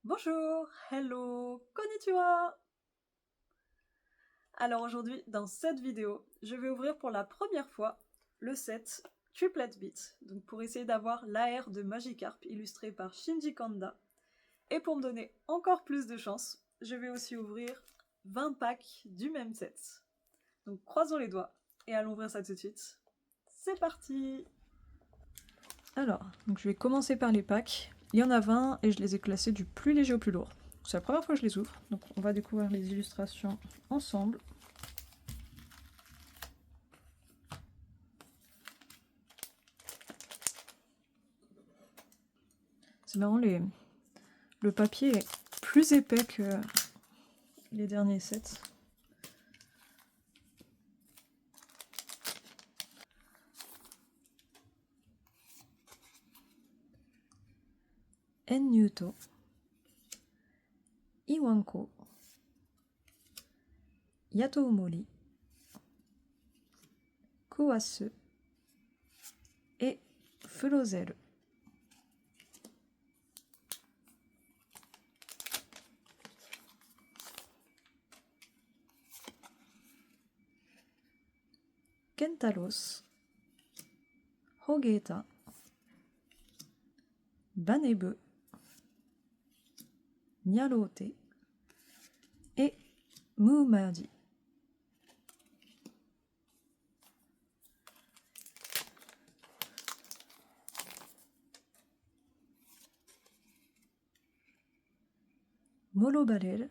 Bonjour, hello, konnichiwa! Alors aujourd'hui, dans cette vidéo, je vais ouvrir pour la première fois le set Triplet Beat, donc pour essayer d'avoir l'AR de Magikarp illustré par Shinji Kanda. Et pour me donner encore plus de chance, je vais aussi ouvrir 20 packs du même set. Donc croisons les doigts et allons ouvrir ça tout de suite. C'est parti! Alors, donc je vais commencer par les packs. Il y en a 20 et je les ai classés du plus léger au plus lourd. C'est la première fois que je les ouvre, donc on va découvrir les illustrations ensemble. C'est marrant, le papier est plus épais que les derniers sets. Enyuto, Iwanko, Yatoumori, Kuwasu et Furozeru. Kentaros, Hogeta, Banebe, Nyalote et Mumardi. Molobarel,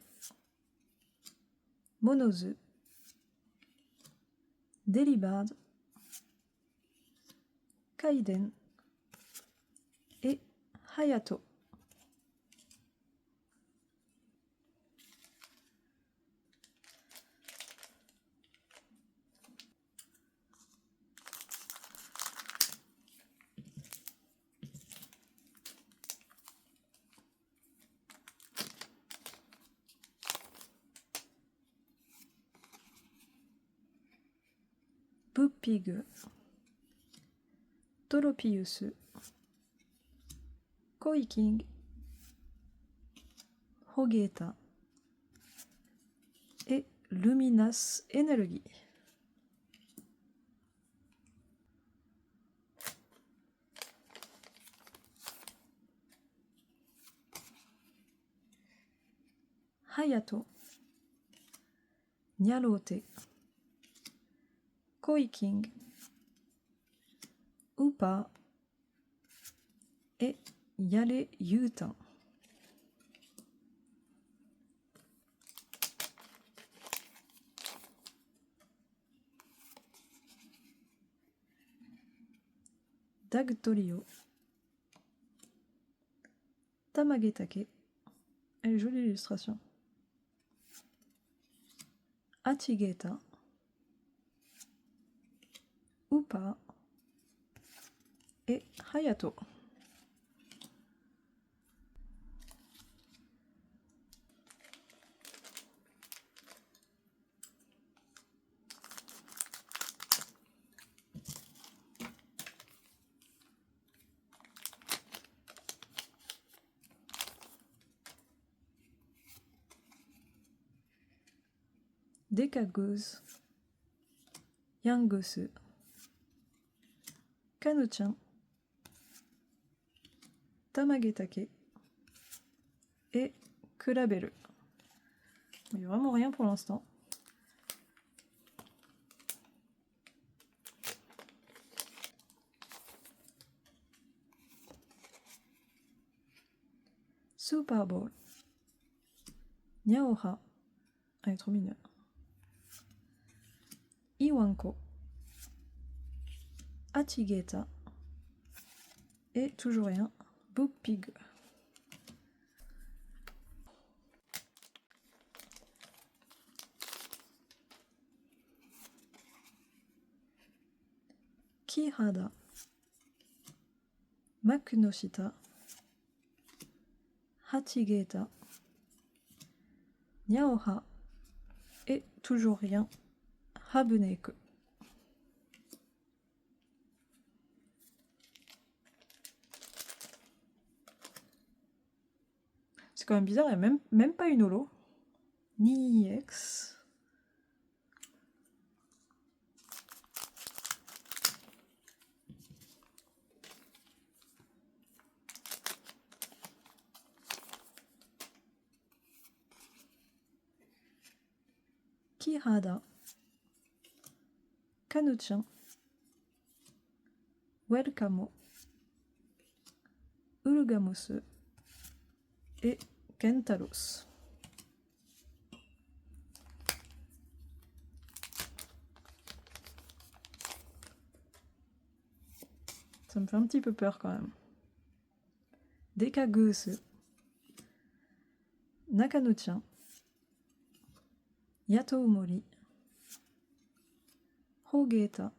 Monozu, Delibird, Kaiden et Hayato. Buppig, Toropius, Koiking, Hogeta et Luminas Energy. Hayato, Nyalote, Koiking, Upa et Yale Yuta. Dagtorio, Tamagetake, et jolie illustration. Achigeta, Upa et Hayato. Dekagose, Yangosu, Kanuchan, Tamagetake et Kurabelu. Il n'y a vraiment rien pour l'instant. Super Bowl, Nyaoha, elle est trop mignonne. Iwanko, Achigeta et toujours rien, Buppig. Kihada, Makunoshita, Hachigeta, Nyaoha et toujours rien, Habuneku. C'est quand même bizarre, il n'y a même pas une holo. Ni X. Kihada. Kanu-chan. Welcome. Urgamosu. Et Kentaros. Ça me fait un petit peu peur quand même. Dekagusu. Nakano-chan. Yato-mori. Hogeta.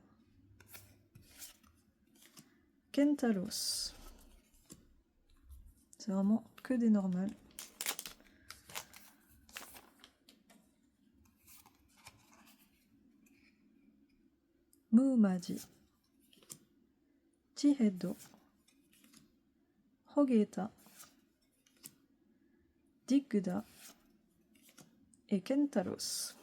Kentaros. C'est vraiment que des normales. Mumaji. Chihedo. Hogeta. Digda. Et Kentaros.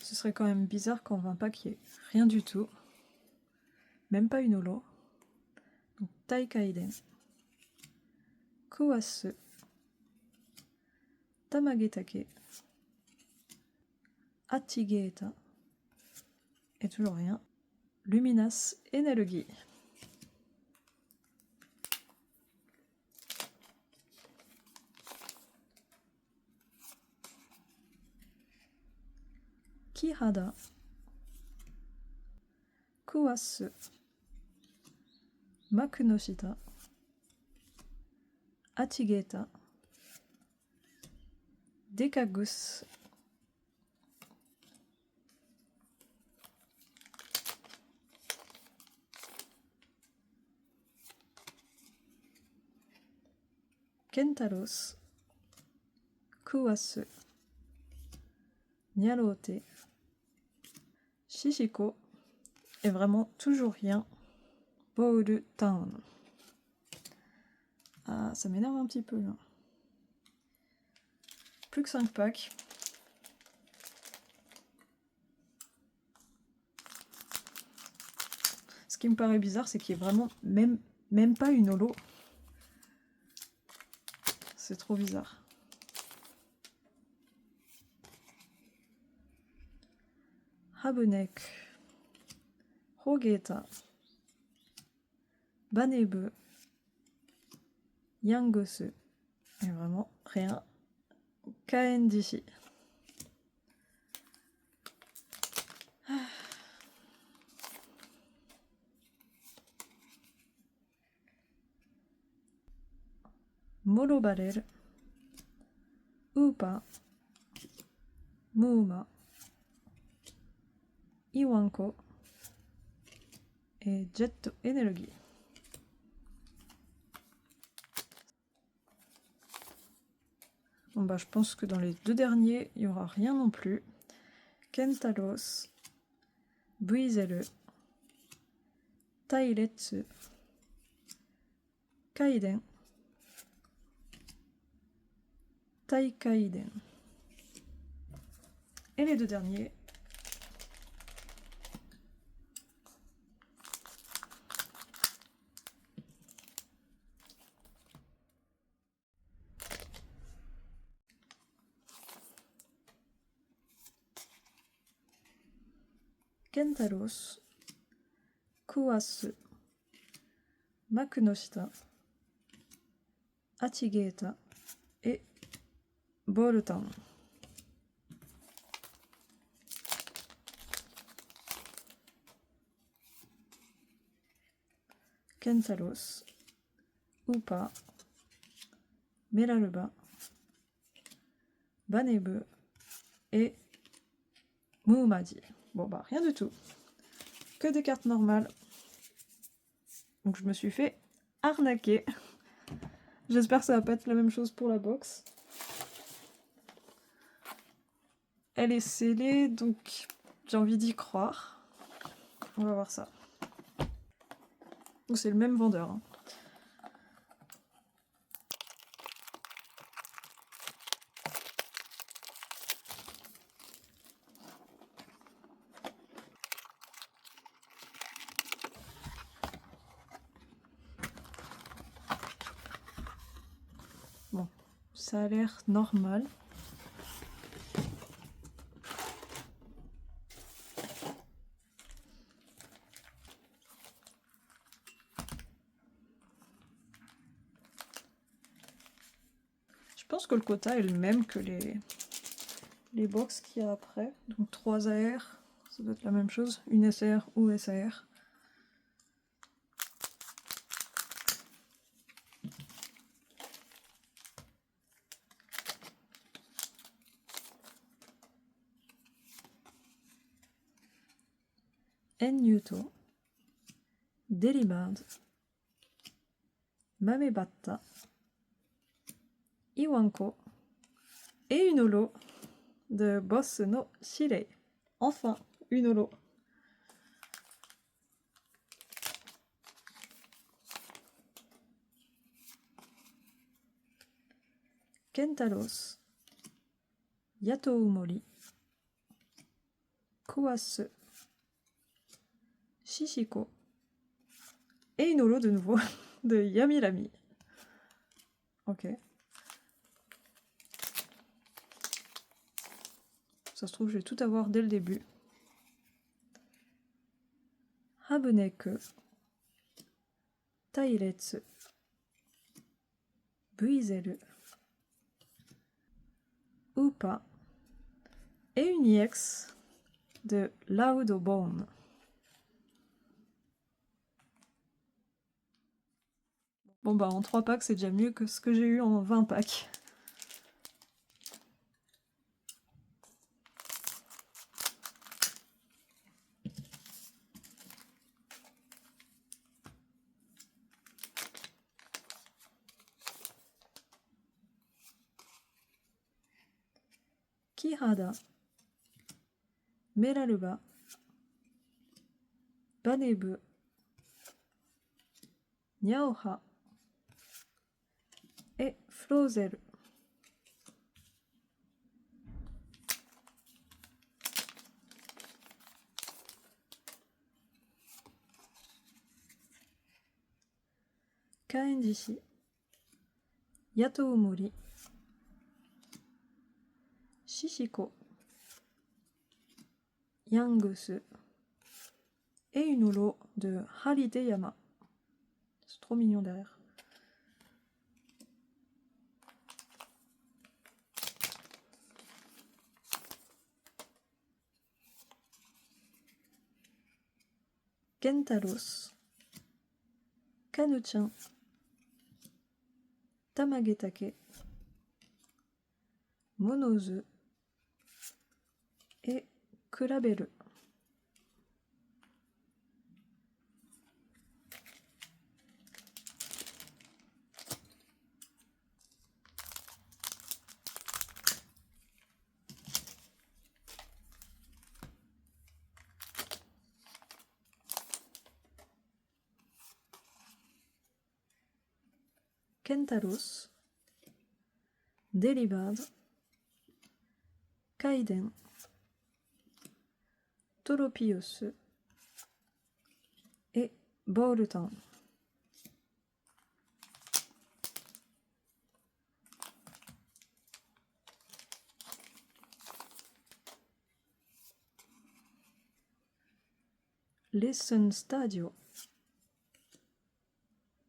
Ce serait quand même bizarre qu'en 20 packs, il n'y ait rien du tout. Même pas une holo. Donc, Taikaiden. Kuwasu. Tamagetake. Achigeta. Et toujours rien. Luminas Energy. Kihada. Kuwasu. Makunoshita. Achigeta. Dekagus. Kentaros. Kuwasu. Nyarote. Shishiko. Et vraiment toujours rien. Ball Town. Ah, ça m'énerve un petit peu là. Plus que 5 packs. Ce qui me paraît bizarre, c'est qu'il n'y ait vraiment même pas une holo. C'est trop bizarre. Habenek. Hogeta. Banebu. Yangosu. Et vraiment rien. Kaendishi. Morobarel. Upa. Muma. Iwanko. Et Jet Energy. Bon bah je pense que dans les deux derniers, il n'y aura rien non plus. Kentaros. Buizelu. Tairetsu. Kaiden. Taikaiden. Et les deux derniers. Kentaros. Kuwasu. Makunoshita. Achigeta. Et Boltan. Kentaros. Upa. Meraluba. Banebu. Et Mumaji. Bon bah rien du tout. Que des cartes normales. Donc je me suis fait arnaquer. J'espère que ça va pas être la même chose pour la box. Elle est scellée, donc j'ai envie d'y croire. On va voir ça. Donc c'est le même vendeur. Hein. Bon, ça a l'air normal. Je pense que le quota est le même que les box qu'il y a après. Donc 3 AR, ça doit être la même chose. Une SR ou SAR. Enyuto, Delibird, Mamebatta, Iwanko et une holo de Boss no Shirei. Enfin, une holo. Kentaros, Yatou Mori, Kuwasu, Shishiko et une holo de nouveau de Yamilami. Ok. Ça se trouve, je vais tout avoir dès le début. Habuneku, Tairetsu, Buizel, Upa et une EX de Loud Bone. Bon bah en 3 packs c'est déjà mieux que ce que j'ai eu en 20 packs. Kihada, Meraluba, Banebu, Nyaoha et Flozel. Kaenjishi, Yatou Mori, Shishiko, Yangusu et une holo de Hariteyama. C'est trop mignon derrière. Kentaros, Kanuchan, Tamagetake, Monozu et Kuraberu. Kentaros, Delibird, Kaiden, Toropios et Bowltown. Lesson Stadio,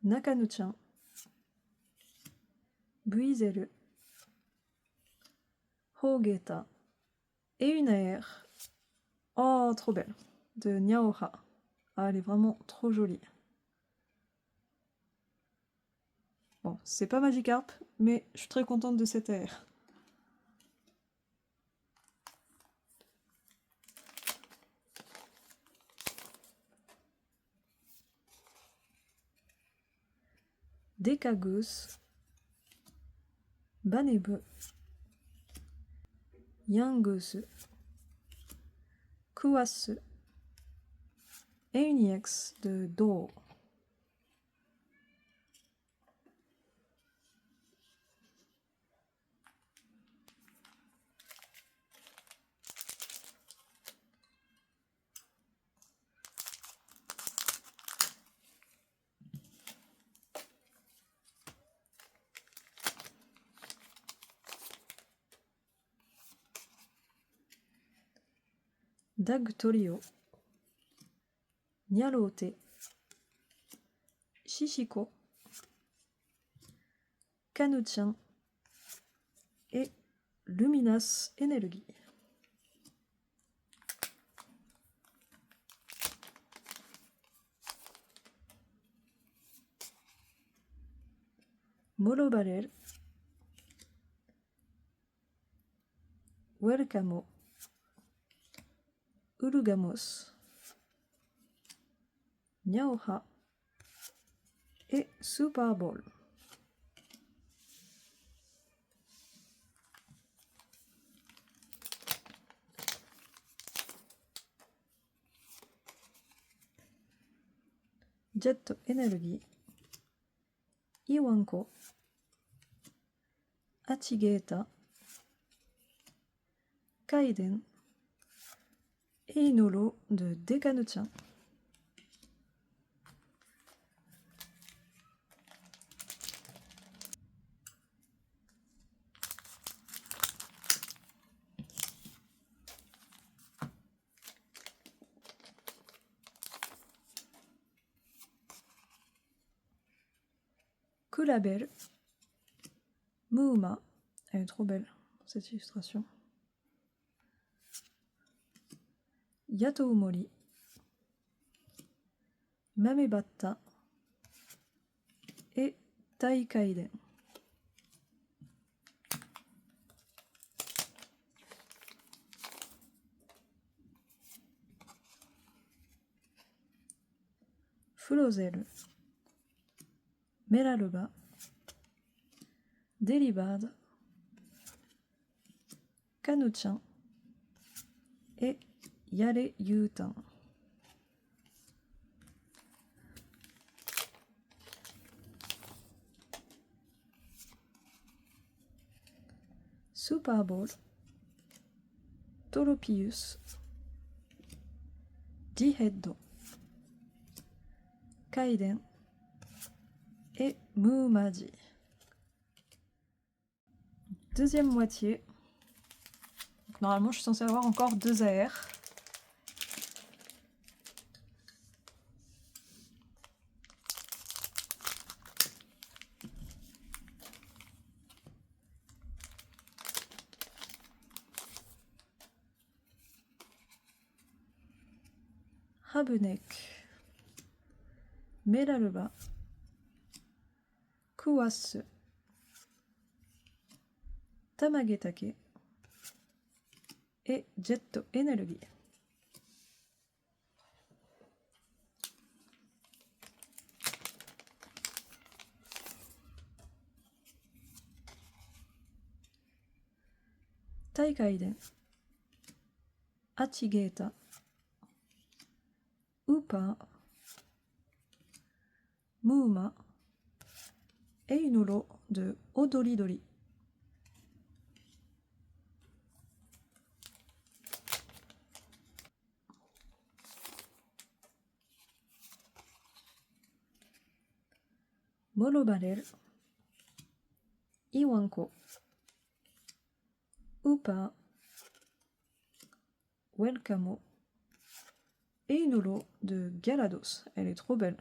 Nakanu-chan, Buizel, Hogeta et une AR. Oh, trop belle, de Nyaoha. Ah, elle est vraiment trop jolie. Bon, c'est pas Magikarp, mais je suis très contente de cette AR. Dekagus, Banebu, Yangusu, Kuwasu et une IX de Do. Dag Torio, Nyalote, Shishiko, Kanuchan et Luminas Energy. Molobarer, Welcamo, Urugamos, Nyaoha et Super Bowl. Jet Energy, Iwanko, Achigeta, Kaiden et Inolo de Dekanuchan. Kulabel, Muuma, elle est trop belle cette illustration. Yato Umori, Mamebatta et Taikaiden. Fulozel, Meraluba, Delibad, Kanuchan et Yare Yutan. Super Bowl, Toropius, Diheddo, Kaiden et Mumaji. Deuxième moitié. Donc, normalement, je suis censée avoir encore 2 AR. Habunek, Meraluba, Kuwasu, Tamagetake et Jet Energy. Taikaiden, Achigeta, Upa, Muuma et une holo de Odoridori. Molobarer, Iwanko, Upa, Welcamo et une holo de Galados. Elle est trop belle.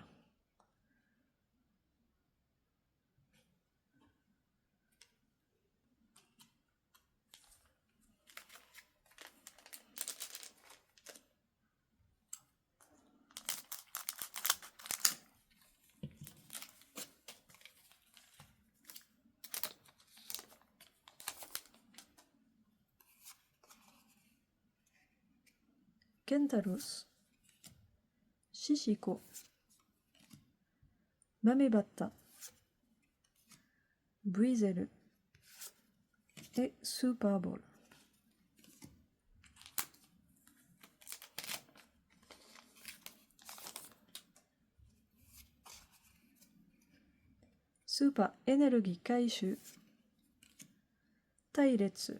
Kentaros, Shishiko, Mamebatta, Buizel, et Super Bowl. Super Énergie Kaishu, Tairetsu,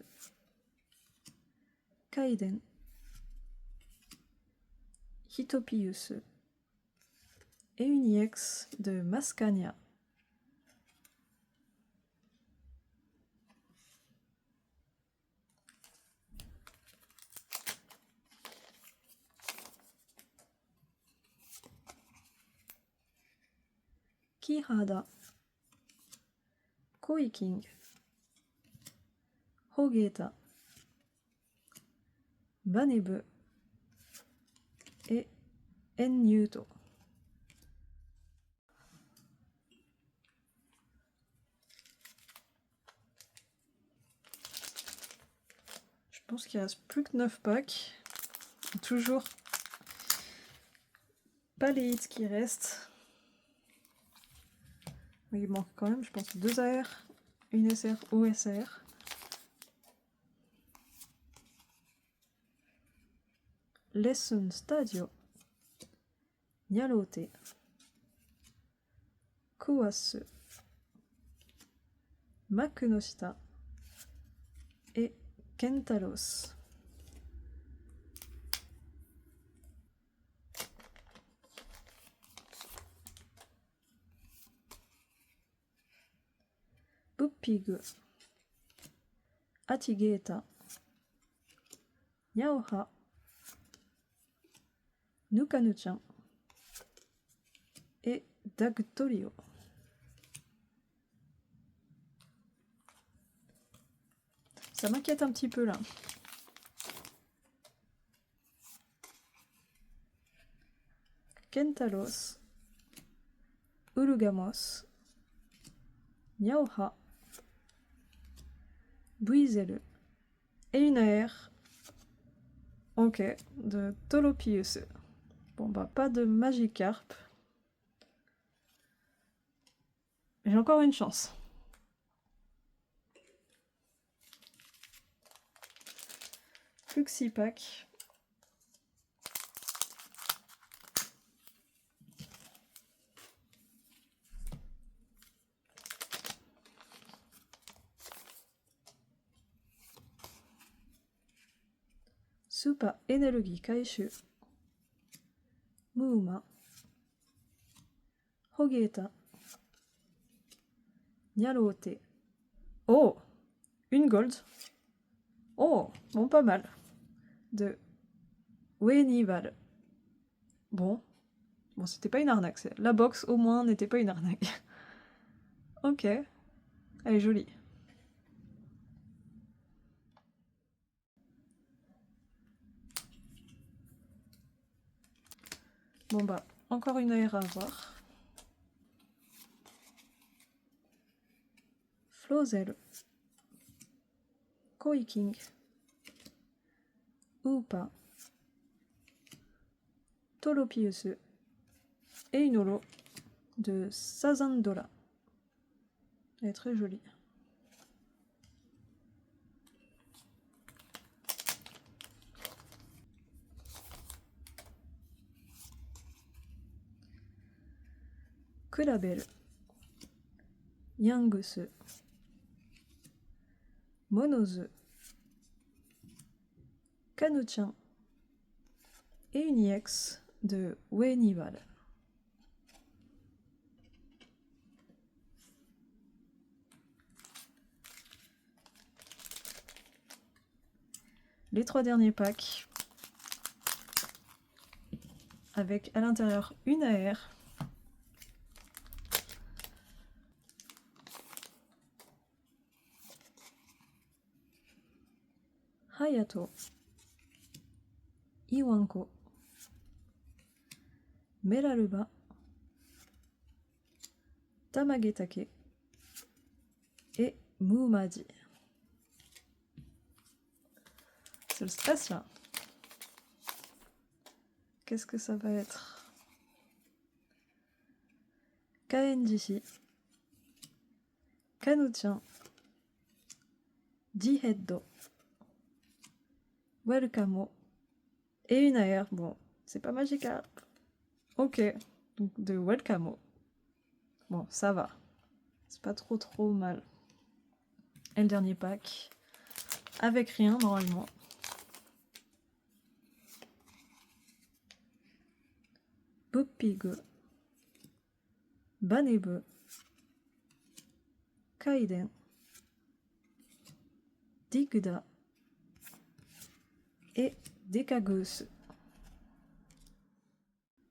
Kaiden, Hitopius et une EX de Mascania. Kihada, Koiking, Hogeta, Banebu et Enyuto. Je pense qu'il reste plus que 9 packs. Toujours pas les hits qui restent. Mais il manque quand même, je pense, 2 AR, une SR, OSR. Lesson Stadio, Nyalote, Kuwasu, Makunoshita et Kentaros. Buppig, Atigeta, Nyaoha, Nukanuchan et Dagtorio. Ça m'inquiète un petit peu là. Kentalos, Urugamos, Nyaoha, Buizel et une AR. Ok, de Tolopius. Bon bah pas de Magikarp. J'ai encore une chance. Plus que 6 packs. Super Énergie Kaishu, Muuma, Hogeta, Nyalote. Oh, une gold. Oh, bon, pas mal. De Wenival. Bon, c'était pas une arnaque. La box, au moins, n'était pas une arnaque. Ok, elle est jolie. Bon bah, encore une AR à avoir. Flozel, Koiking, Upa, Tolopius et une holo de Sazandola. Elle est très jolie. Kurabel, Yangus, Monozu, Kanuchan et une EX de Wenival. Les 3 derniers packs avec à l'intérieur une AR. Hayato, Iwanko, Meraluba, Tamagetake et Muumadi. C'est le stress là. Qu'est-ce que ça va être? Kaendishi, Kanuchan, D-Head, Welcome, et une AR. Bon, c'est pas Magikarp. Ok, donc de Welcome. Bon, ça va. C'est pas trop mal. Et le dernier pack, avec rien normalement. Buppigo, Banebe, Kaiden, Digda et Dekagos.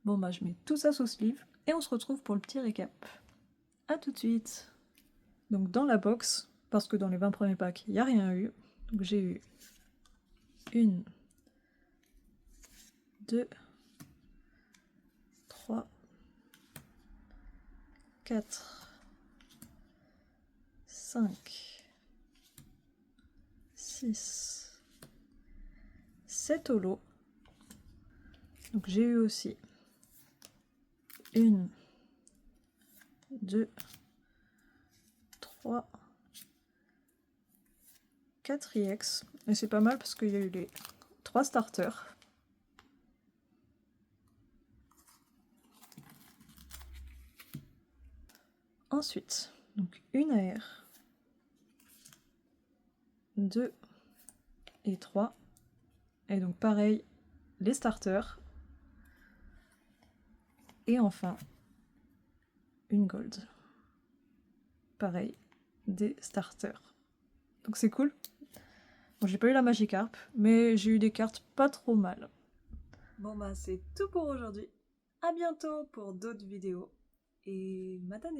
Bon bah je mets tout ça sous sleeve et on se retrouve pour le petit récap. A tout de suite. Donc dans la box, parce que dans les 20 premiers packs, il n'y a rien eu. Donc j'ai eu 1, 2, 3, 4, 5, 6, 7 holos. Donc j'ai eu aussi 1, 2, 3, 4 EX. Et c'est pas mal parce qu'il y a eu les 3 starters. Ensuite, donc une AR, 2 et 3. Et donc pareil, les starters. Et enfin, une gold. Pareil, des starters. Donc c'est cool. Bon, j'ai pas eu la Magikarp, mais j'ai eu des cartes pas trop mal. Bon bah c'est tout pour aujourd'hui. À bientôt pour d'autres vidéos. Et matane!